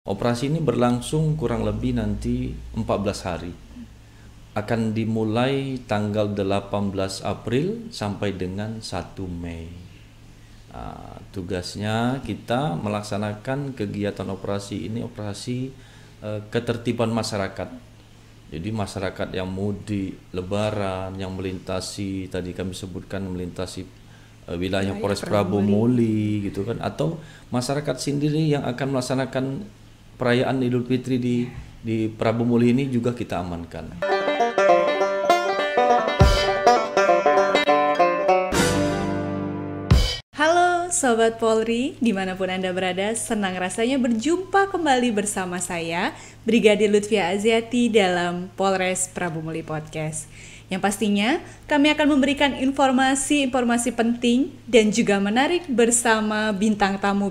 Operasi ini berlangsung kurang lebih nanti 14 hari. Akan dimulai tanggal 18 April sampai dengan 1 Mei. Tugasnya kita melaksanakan kegiatan operasi ini, operasi ketertiban masyarakat. Jadi masyarakat yang mudik, lebaran, yang melintasi, tadi kami sebutkan melintasi wilayah Polres Prabu Muli gitu kan, atau masyarakat sendiri yang akan melaksanakan perayaan Idul Fitri di Prabu Muli ini juga kita amankan. Halo Sobat Polri, dimanapun Anda berada, senang rasanya berjumpa kembali bersama saya, Brigadir Lutfia Aziati dalam Polres Prabu Muli Podcast. Yang pastinya kami akan memberikan informasi-informasi penting dan juga menarik bersama bintang tamu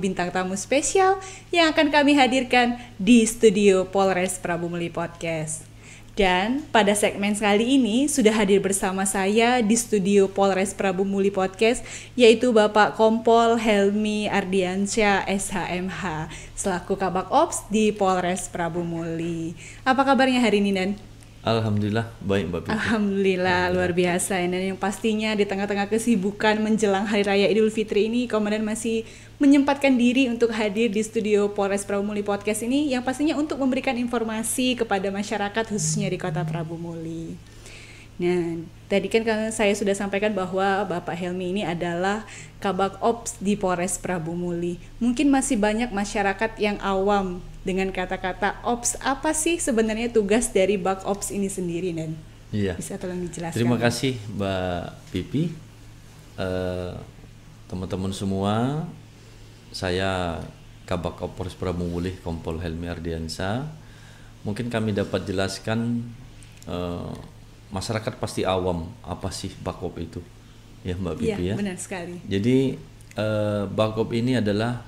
spesial yang akan kami hadirkan di studio Polres Prabu Muli Podcast. Dan pada segmen kali ini sudah hadir bersama saya di studio Polres Prabu Muli Podcast, yaitu Bapak Kompol Helmi Ardiansyah SHMH selaku Kabak Ops di Polres Prabu Muli. Apa kabarnya hari ini, Dan? Alhamdulillah baik Mbak Pipi. Alhamdulillah luar biasa. Dan yang pastinya di tengah-tengah kesibukan menjelang Hari Raya Idul Fitri ini, Komandan masih menyempatkan diri untuk hadir di studio Polres Prabu Muli Podcast ini, yang pastinya untuk memberikan informasi kepada masyarakat khususnya di Kota Prabu Muli. Nah, tadi kan saya sudah sampaikan bahwa Bapak Helmi ini adalah Kabak Ops di Polres Prabu Muli. Mungkin masih banyak masyarakat yang awam dengan kata-kata Ops. Apa sih sebenarnya tugas dari Bak Ops ini sendiri, Dan? Iya. Bisa tolong dijelaskan? Terima kasih Mbak Pipi. Teman-teman semua, saya Kabak Ops Polres Prabu Muli Kompol Helmi Ardiansyah. Mungkin kami dapat jelaskan, masyarakat pasti awam apa sih Bakop itu, ya Mbak Pipi ya. Benar sekali. Jadi Bakop ini adalah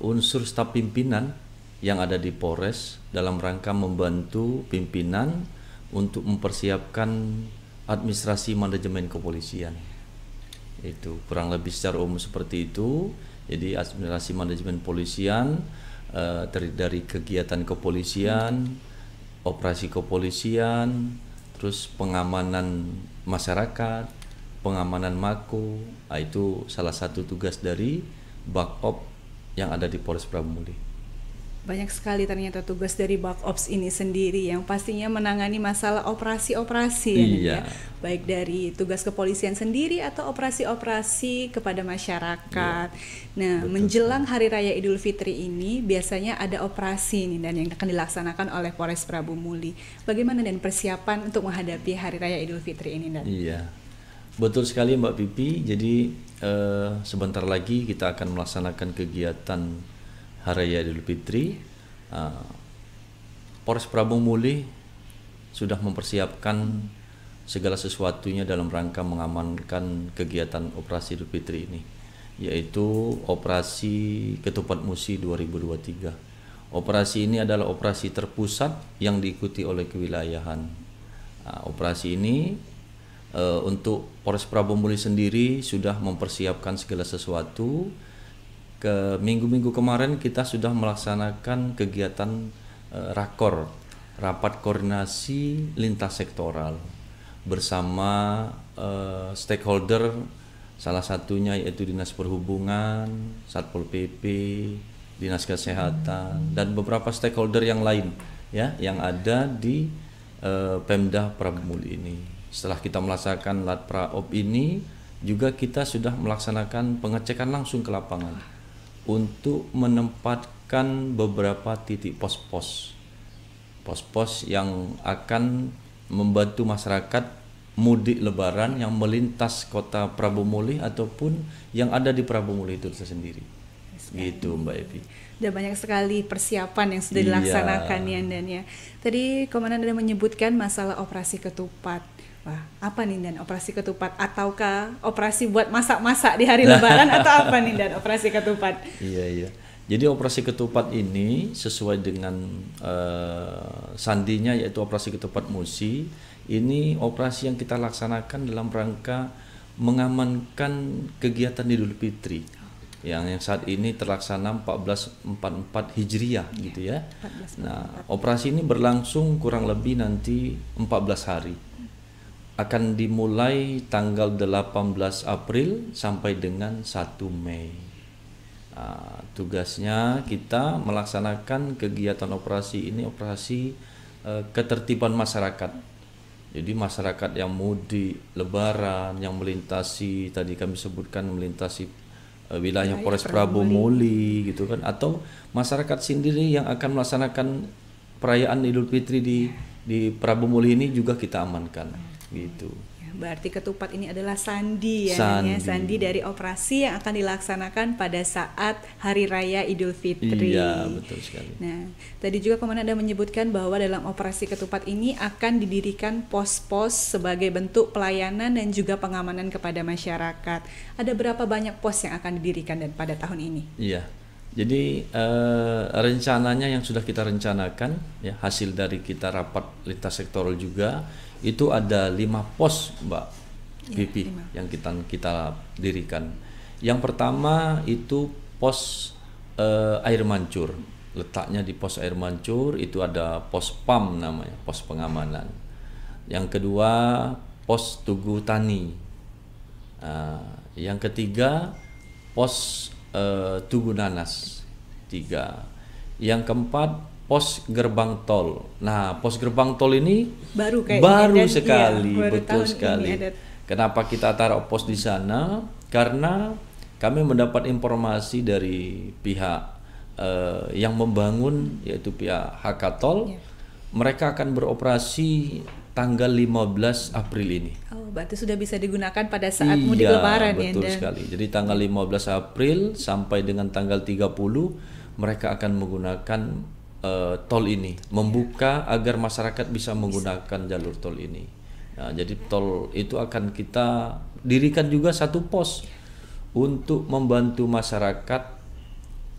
unsur staf pimpinan yang ada di Polres dalam rangka membantu pimpinan untuk mempersiapkan administrasi manajemen kepolisian. Itu kurang lebih secara umum seperti itu. Jadi administrasi manajemen kepolisian terdiri dari kegiatan kepolisian, operasi kepolisian, terus pengamanan masyarakat, pengamanan mako. Itu salah satu tugas dari Bakop yang ada di Polres Prabu Muli. Banyak sekali ternyata tugas dari Bak Ops ini sendiri yang pastinya menangani masalah operasi-operasi ya, baik dari tugas kepolisian sendiri atau operasi-operasi kepada masyarakat. Nah, menjelang Hari Raya Idul Fitri ini biasanya ada operasi nih, dan yang akan dilaksanakan oleh Polres Prabu Muli. Bagaimana dan persiapan untuk menghadapi Hari Raya Idul Fitri ini, Dan? Iya, betul sekali Mbak Pipi. Jadi sebentar lagi kita akan melaksanakan kegiatan Hari Raya Idul Fitri. Polres Prabu Muli sudah mempersiapkan segala sesuatunya dalam rangka mengamankan kegiatan operasi Idul Fitri ini, yaitu operasi Ketupat Musi 2023. Operasi ini adalah operasi terpusat yang diikuti oleh kewilayahan. Operasi ini untuk Polres Prabu Muli sendiri sudah mempersiapkan segala sesuatu. Ke minggu-minggu kemarin kita sudah melaksanakan kegiatan rakor, rapat koordinasi lintas sektoral bersama stakeholder, salah satunya yaitu Dinas Perhubungan, Satpol PP, Dinas Kesehatan, dan beberapa stakeholder yang lain ya yang ada di Pemda Prabu Muli ini. Setelah kita melaksanakan Latpraop ini, juga kita sudah melaksanakan pengecekan langsung ke lapangan untuk menempatkan beberapa titik pos-pos yang akan membantu masyarakat mudik lebaran yang melintas Kota Prabu Muli ataupun yang ada di Prabu Muli itu sendiri. Gitu Mbak Evi. Ada banyak sekali persiapan yang sudah dilaksanakan ya, Dan ya. Tadi Komandan ada menyebutkan masalah operasi ketupat. Wah, apa nih, Dan, operasi ketupat? Ataukah operasi buat masak-masak di hari lebaran atau apa nih, Dan, operasi ketupat? Iya. Jadi operasi ketupat ini sesuai dengan sandinya, yaitu operasi ketupat Musi. Ini operasi yang kita laksanakan dalam rangka mengamankan kegiatan Idul Fitri. yang saat ini terlaksana 1444 Hijriah gitu ya. 1444. Nah, operasi ini berlangsung kurang lebih nanti 14 hari. Akan dimulai tanggal 18 April sampai dengan 1 Mei. Tugasnya kita melaksanakan kegiatan operasi ini, operasi ketertiban masyarakat. Jadi masyarakat yang mudik, lebaran, yang melintasi, tadi kami sebutkan melintasi wilayah Polres Prabu Muli gitu kan, atau masyarakat sendiri yang akan melaksanakan perayaan Idul Fitri di Prabu Muli ini juga kita amankan gitu. Berarti ketupat ini adalah sandi ya, sandi dari operasi yang akan dilaksanakan pada saat Hari Raya Idul Fitri. Iya, betul sekali. Nah, tadi juga Komandan Anda menyebutkan bahwa dalam operasi ketupat ini akan didirikan pos-pos sebagai bentuk pelayanan dan juga pengamanan kepada masyarakat. Ada berapa banyak pos yang akan didirikan dan pada tahun ini? Iya. Jadi rencananya yang sudah kita rencanakan ya, hasil dari kita rapat lintas sektoral juga, itu ada 5 pos Mbak Pipi yang kita dirikan. Yang pertama itu pos air mancur. Letaknya di pos air mancur itu ada pos PAM namanya, pos pengamanan. Yang kedua pos Tugu Tani. Yang ketiga pos Tugu Nanas 3. Yang keempat pos gerbang tol. Nah, pos gerbang tol ini baru sekali, betul sekali. Kenapa kita taruh pos di sana? Karena kami mendapat informasi dari pihak yang membangun, yaitu pihak Hakatol. Mereka akan beroperasi tanggal 15 April ini. Oh, berarti sudah bisa digunakan pada saat mudik lebaran ya, betul sekali. Jadi tanggal 15 April sampai dengan tanggal 30 mereka akan menggunakan tol ini, membuka agar masyarakat bisa menggunakan jalur tol ini. Nah, jadi tol itu akan kita dirikan juga satu pos untuk membantu masyarakat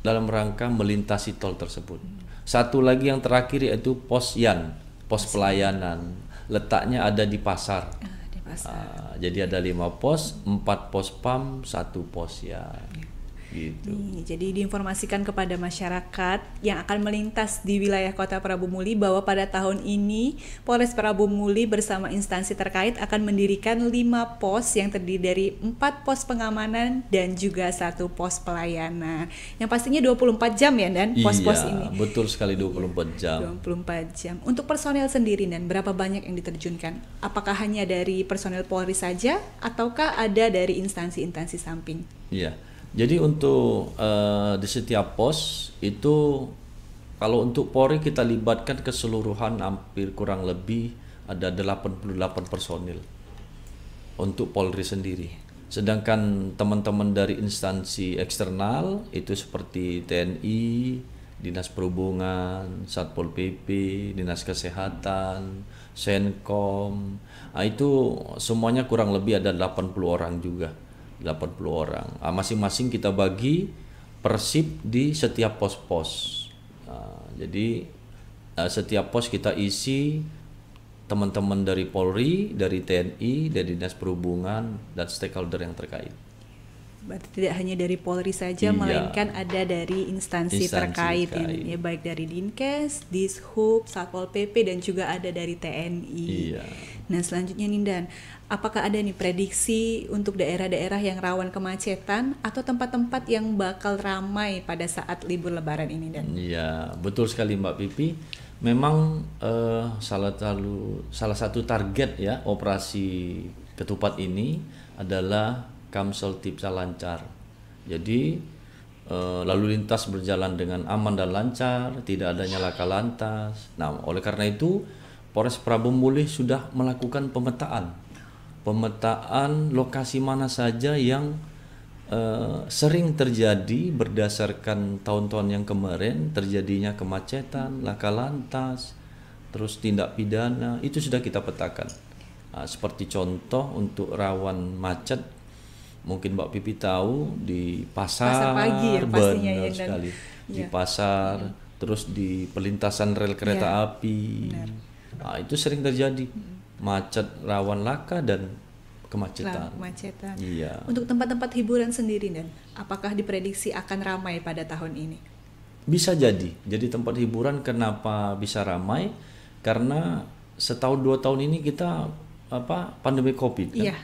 dalam rangka melintasi tol tersebut. Satu lagi yang terakhir yaitu pos Yan, pos pelayanan. Letaknya ada di pasar. Jadi ada 5 pos, 4 pos PAM, 1 pos Yan. Gitu. Jadi diinformasikan kepada masyarakat yang akan melintas di wilayah Kota Prabu Muli bahwa pada tahun ini Polres Prabu Muli bersama instansi terkait akan mendirikan 5 pos yang terdiri dari 4 pos pengamanan dan juga 1 pos pelayanan. Yang pastinya 24 jam ya dan pos-pos ini. Iya, betul sekali 24 jam. 24 jam. Untuk personel sendiri dan berapa banyak yang diterjunkan? Apakah hanya dari personel Polri saja ataukah ada dari instansi-instansi samping? Iya. Jadi untuk di setiap pos itu kalau untuk Polri kita libatkan keseluruhan hampir kurang lebih ada 88 personil untuk Polri sendiri. Sedangkan teman-teman dari instansi eksternal itu seperti TNI, Dinas Perhubungan, Satpol PP, Dinas Kesehatan, Senkom, itu semuanya kurang lebih ada 80 orang juga. 80 orang. Masing-masing kita bagi persip di setiap pos-pos. Jadi setiap pos kita isi teman-teman dari Polri, dari TNI, dari Dinas Perhubungan dan stakeholder yang terkait. Berarti tidak hanya dari Polri saja, melainkan ada dari instansi terkait. Ya, baik dari Dinkes, Dishub, Satpol PP dan juga ada dari TNI. Iya. Nah, selanjutnya Nindan, apakah ada nih prediksi untuk daerah-daerah yang rawan kemacetan atau tempat-tempat yang bakal ramai pada saat libur Lebaran ini, Dan? Iya, betul sekali Mbak Pipi. Memang salah satu target ya operasi ketupat ini adalah Kamsel Tipsa lancar. Jadi lalu lintas berjalan dengan aman dan lancar, tidak adanya laka lantas. Nah, oleh karena itu Polres Prabu Muli sudah melakukan pemetaan lokasi mana saja yang sering terjadi berdasarkan tahun-tahun yang kemarin terjadinya kemacetan, laka lantas, terus tindak pidana, itu sudah kita petakan. Seperti contoh untuk rawan macet, mungkin Mbak Pipi tahu di pasar pagi ya, pastinya ya, sekali di pasar, terus di pelintasan rel kereta api. Itu sering terjadi macet, rawan laka dan kemacetan. Kemacetan. Iya. Untuk tempat-tempat hiburan sendiri, dan apakah diprediksi akan ramai pada tahun ini? Bisa jadi. Jadi tempat hiburan kenapa bisa ramai? Karena setahun 2 tahun ini kita pandemi Covid kan. Iya.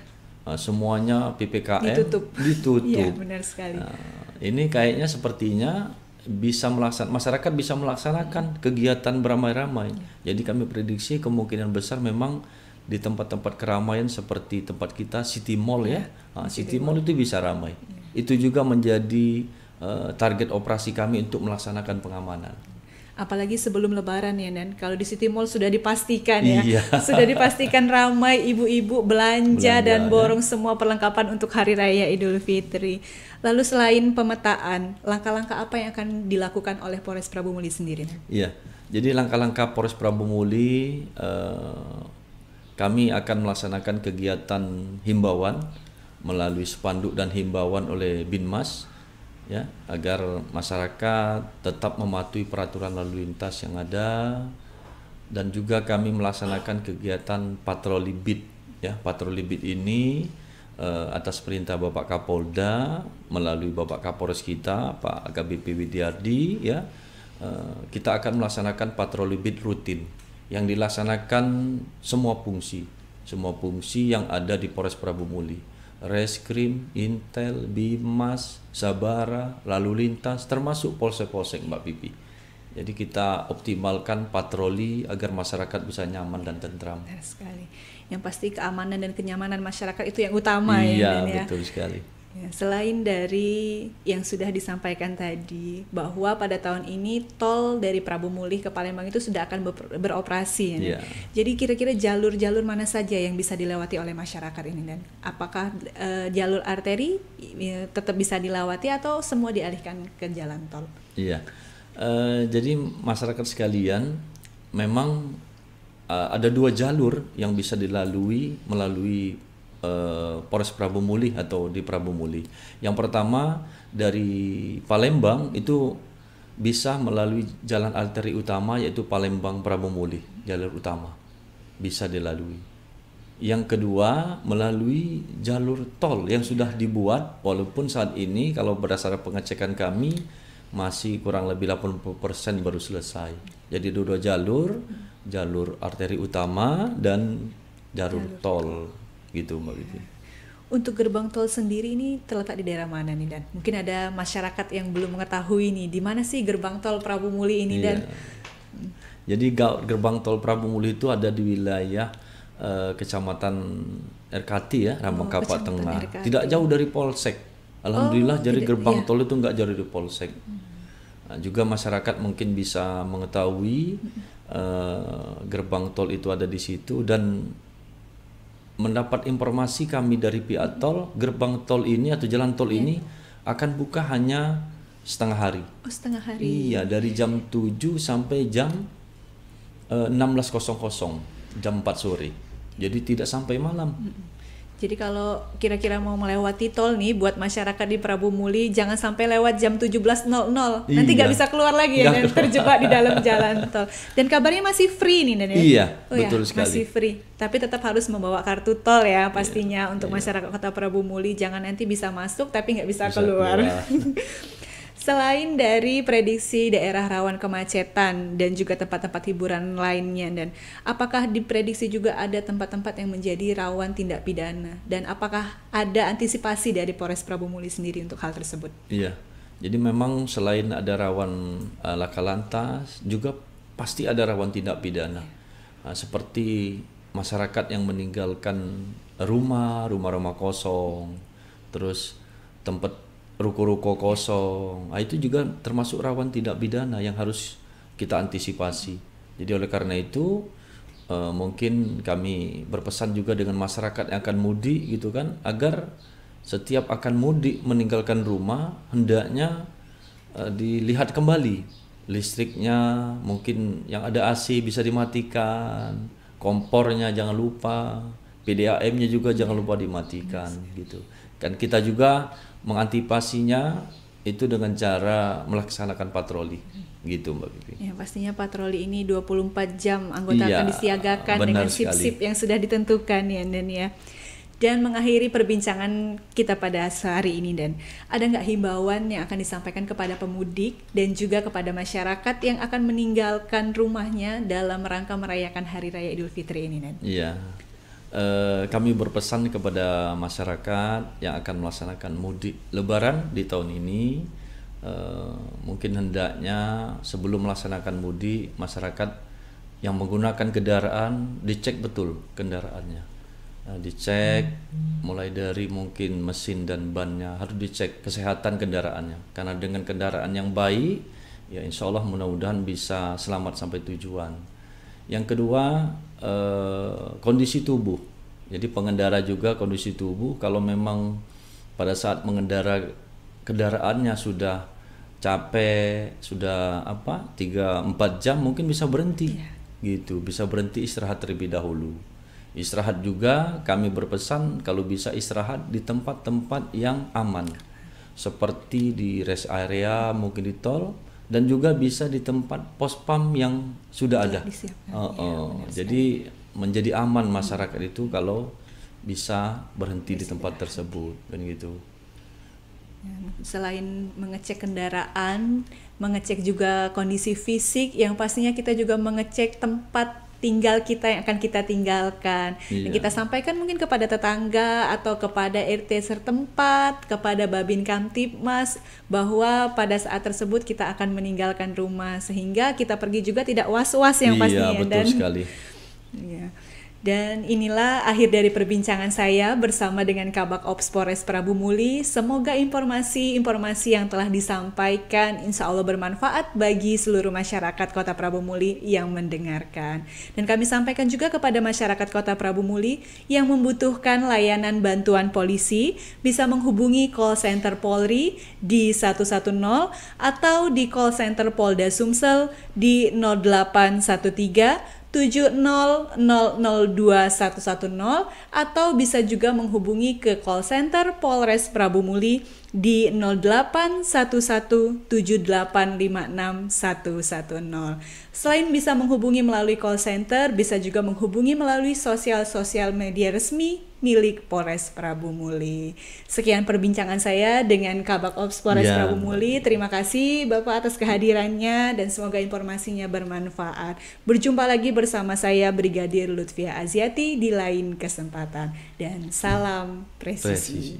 Semuanya PPKM ditutup. Iya, benar sekali. Ini kayaknya sepertinya masyarakat bisa melaksanakan kegiatan beramai-ramai. Jadi kami prediksi kemungkinan besar memang di tempat-tempat keramaian seperti tempat kita City Mall ya. City Mall itu bisa ramai. Itu juga menjadi target operasi kami untuk melaksanakan pengamanan. Apalagi sebelum Lebaran ya, Dan. Kalau di City Mall sudah dipastikan ya, iya. sudah dipastikan ramai ibu-ibu belanja dan borong semua perlengkapan untuk Hari Raya Idul Fitri. Lalu selain pemetaan, langkah-langkah apa yang akan dilakukan oleh Polres Prabu Muli sendiri? Iya, jadi langkah-langkah Polres Prabu Muli, kami akan melaksanakan kegiatan himbauan melalui spanduk dan himbauan oleh Binmas, ya, agar masyarakat tetap mematuhi peraturan lalu lintas yang ada, dan juga kami melaksanakan kegiatan patroli beat, ya. Patroli beat ini atas perintah Bapak Kapolda melalui Bapak Kapolres kita Pak AKBP Widiardi, ya. Kita akan melaksanakan patroli beat rutin yang dilaksanakan semua fungsi yang ada di Polres Prabu Muli. Reskrim, Intel, Bimas, Sabara, lalu lintas, termasuk polsek-polsek Mbak Pipi. Jadi kita optimalkan patroli agar masyarakat bisa nyaman dan tentram. Benar sekali. Yang pasti keamanan dan kenyamanan masyarakat itu yang utama ya. Iya, betul sekali. Ya, selain dari yang sudah disampaikan tadi bahwa pada tahun ini tol dari Prabu Muli ke Palembang itu sudah akan beroperasi, ya. Jadi kira-kira jalur-jalur mana saja yang bisa dilewati oleh masyarakat ini, Dan? Apakah jalur arteri tetap bisa dilewati atau semua dialihkan ke jalan tol? Iya. Jadi masyarakat sekalian, memang ada 2 jalur yang bisa dilalui melalui Polres Prabu Muli atau di Prabu Muli. Yang pertama dari Palembang itu bisa melalui jalan arteri utama, yaitu Palembang Prabu Muli, jalur utama bisa dilalui. Yang kedua melalui jalur tol yang sudah dibuat, walaupun saat ini kalau berdasarkan pengecekan kami masih kurang lebih 80% baru selesai. Jadi 2 jalur arteri utama dan jalur tol. Gitu Mbak Vivi. Untuk gerbang tol sendiri ini terletak di daerah mana nih, Dan? Mungkin ada masyarakat yang belum mengetahui nih, di mana sih gerbang tol Prabu Muli ini, Dan? Jadi gerbang tol Prabu Muli itu ada di wilayah Kecamatan RKT ya, Rambang Kapak Tengah. RKT. Tidak jauh dari Polsek. Alhamdulillah, jadi gerbang tol itu nggak jauh dari Polsek. Nah, juga masyarakat mungkin bisa mengetahui gerbang tol itu ada di situ, dan mendapat informasi kami dari pihak tol, gerbang tol ini atau jalan tol ini akan buka hanya setengah hari. Oh, setengah hari. Iya, dari jam 7 sampai jam 16.00, jam 4 sore. Jadi tidak sampai malam. Jadi kalau kira-kira mau melewati tol nih buat masyarakat di Prabu Muli, jangan sampai lewat jam 17.00. Nanti nggak bisa keluar lagi ya, dan terjebak di dalam jalan tol. Dan kabarnya masih free nih, Dan, ya? Iya, betul sekali. Masih free. Tapi tetap harus membawa kartu tol ya pastinya untuk masyarakat Kota Prabu Muli. Jangan nanti bisa masuk tapi nggak bisa keluar. Selain dari prediksi daerah rawan kemacetan dan juga tempat-tempat hiburan lainnya, Dan, apakah diprediksi juga ada tempat-tempat yang menjadi rawan tindak pidana? Dan apakah ada antisipasi dari Polres Prabu Muli sendiri untuk hal tersebut? Iya, jadi memang selain ada rawan laka lantas, juga pasti ada rawan tindak pidana. Seperti masyarakat yang meninggalkan rumah-rumah kosong, terus tempat ruko-ruko kosong, itu juga termasuk rawan tindak pidana yang harus kita antisipasi. Jadi oleh karena itu mungkin kami berpesan juga dengan masyarakat yang akan mudik gitu kan, agar setiap akan mudik meninggalkan rumah hendaknya dilihat kembali listriknya, mungkin yang ada AC bisa dimatikan, kompornya jangan lupa, PDAM-nya juga jangan lupa dimatikan gitu. Dan kita juga mengantisipasinya itu dengan cara melaksanakan patroli gitu Mbak Pipi. Ya, pastinya patroli ini 24 jam anggota akan disiagakan dengan sip-sip yang sudah ditentukan ya, Dan, ya. Dan mengakhiri perbincangan kita pada hari ini, Dan, ada nggak himbauan yang akan disampaikan kepada pemudik dan juga kepada masyarakat yang akan meninggalkan rumahnya dalam rangka merayakan Hari Raya Idul Fitri ini, Dan? Iya, kami berpesan kepada masyarakat yang akan melaksanakan mudik Lebaran di tahun ini, mungkin hendaknya sebelum melaksanakan mudik, masyarakat yang menggunakan kendaraan dicek betul kendaraannya. Dicek mulai dari mungkin mesin dan bannya, harus dicek kesehatan kendaraannya, karena dengan kendaraan yang baik ya insya Allah mudah-mudahan bisa selamat sampai tujuan. Yang kedua, kondisi tubuh. Jadi pengendara juga kondisi tubuh, kalau memang pada saat mengendara kendaraannya sudah capek, sudah 3-4 jam, mungkin bisa berhenti gitu, bisa berhenti istirahat terlebih dahulu. Istirahat juga kami berpesan kalau bisa istirahat di tempat-tempat yang aman, seperti di rest area, mungkin di tol, dan juga bisa di tempat pos pam yang sudah ada. Jadi menjadi aman masyarakat itu kalau bisa berhenti di tempat tersebut, kan gitu. Selain mengecek kendaraan, mengecek juga kondisi fisik, yang pastinya kita juga mengecek tempat tinggal kita yang akan kita tinggalkan. Dan kita sampaikan mungkin kepada tetangga atau kepada RT setempat, kepada Babin Kamtibmas, bahwa pada saat tersebut kita akan meninggalkan rumah, sehingga kita pergi juga tidak was-was yang pastinya. Iya, betul sekali. Iya. Dan inilah akhir dari perbincangan saya bersama dengan Kabak Ops Polres Prabu Muli. Semoga informasi-informasi yang telah disampaikan insya Allah bermanfaat bagi seluruh masyarakat Kota Prabu Muli yang mendengarkan. Dan kami sampaikan juga kepada masyarakat Kota Prabu Muli yang membutuhkan layanan bantuan polisi, bisa menghubungi call center Polri di 110 atau di call center Polda Sumsel di 0813 70002110, atau bisa juga menghubungi ke call center Polres Prabu Muli di 0811785610. Selain bisa menghubungi melalui call center, bisa juga menghubungi melalui sosial media resmi milik Polres Prabu Muli. Sekian perbincangan saya dengan Kabak Ops Polres Prabu Muli. Terima kasih Bapak atas kehadirannya dan semoga informasinya bermanfaat. Berjumpa lagi bersama saya Brigadir Lutfia Aziati di lain kesempatan. Dan salam presisi.